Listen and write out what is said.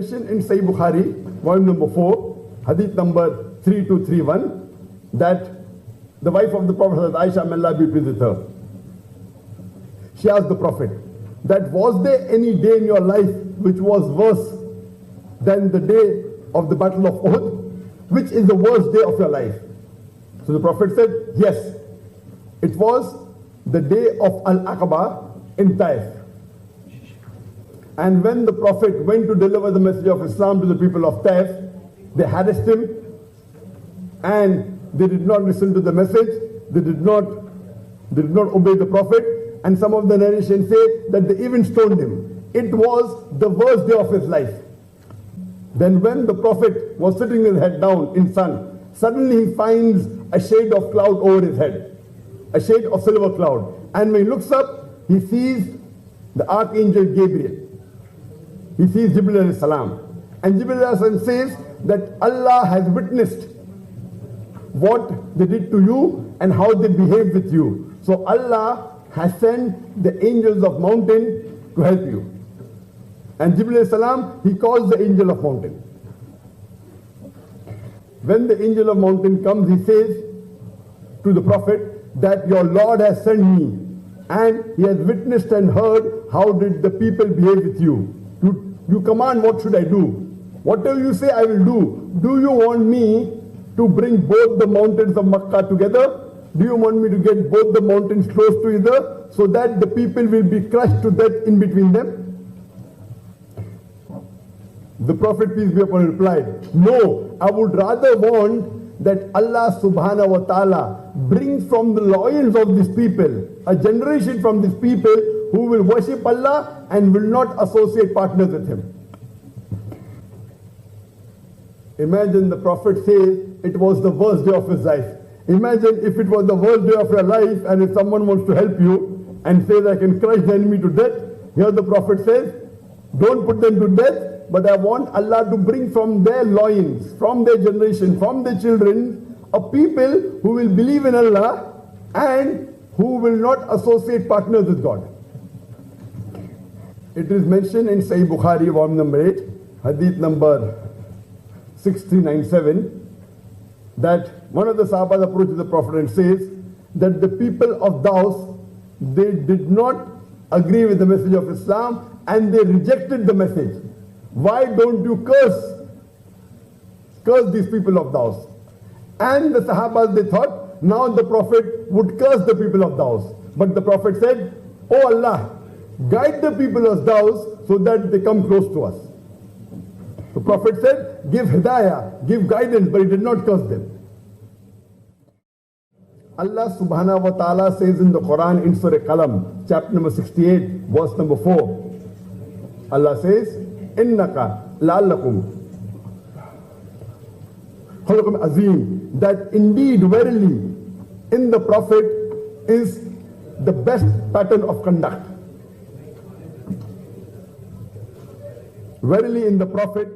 mentioned in Sahih Bukhari, volume number 4, hadith number 3231, that the wife of the Prophet, Aisha, may Allah be pleased with her, she asked the Prophet that was there any day in your life which was worse than the day of the Battle of Uhud? Which is the worst day of your life? So the Prophet said, yes, it was the day of Al-Aqaba in Taif. And when the Prophet went to deliver the message of Islam to the people of Taif, they harassed him and they did not listen to the message, they did not obey the Prophet, and some of the narrations say that they even stoned him. It was the worst day of his life. Then when the Prophet was sitting with his head down in sun, suddenly he finds a shade of cloud over his head, a shade of silver cloud. And when he looks up, he sees the Archangel Gabriel. He sees Jibril alayhi salam. And Jibril alayhi salam says that Allah has witnessed what they did to you and how they behaved with you. So Allah has sent the angels of mountain to help you. And Jibril alayhi salam, he calls the angel of mountain. When the angel of mountain comes, he says to the Prophet that your Lord has sent me and he has witnessed and heard how did the people behave with you. You command, what should I do? Whatever you say, I will do. Do you want me to bring both the mountains of Makkah together? Do you want me to get both the mountains close to each other so that the people will be crushed to death in between them? The Prophet, peace be upon him, replied, no, I would rather want that Allah subhanahu wa ta'ala brings from the loins of these people, a generation from these people who will worship Allah and will not associate partners with him. Imagine the Prophet says it was the worst day of his life. Imagine if it was the worst day of your life and if someone wants to help you and says I can crush the enemy to death. Here the Prophet says, don't put them to death, but I want Allah to bring from their loins, from their generation, from their children, a people who will believe in Allah and who will not associate partners with God. It is mentioned in Sahih Bukhari, volume number 8, hadith number 6397, that one of the Sahabas approaches the Prophet and says that the people of Daus, they did not agree with the message of Islam and they rejected the message. Why don't you curse these people of Daus? And the Sahabas, they thought now the Prophet would curse the people of Daus. But the Prophet said, oh Allah, guide the people of Daus so that they come close to us. The Prophet said, give hidayah, give guidance, but he did not curse them. Allah subhanahu wa ta'ala says in the Quran in Surah Qalam, chapter number 68, verse number 4. Allah says, Innaka la'allakum khuluqun azim, that indeed, verily, in the Prophet is the best pattern of conduct. Verily in the Prophet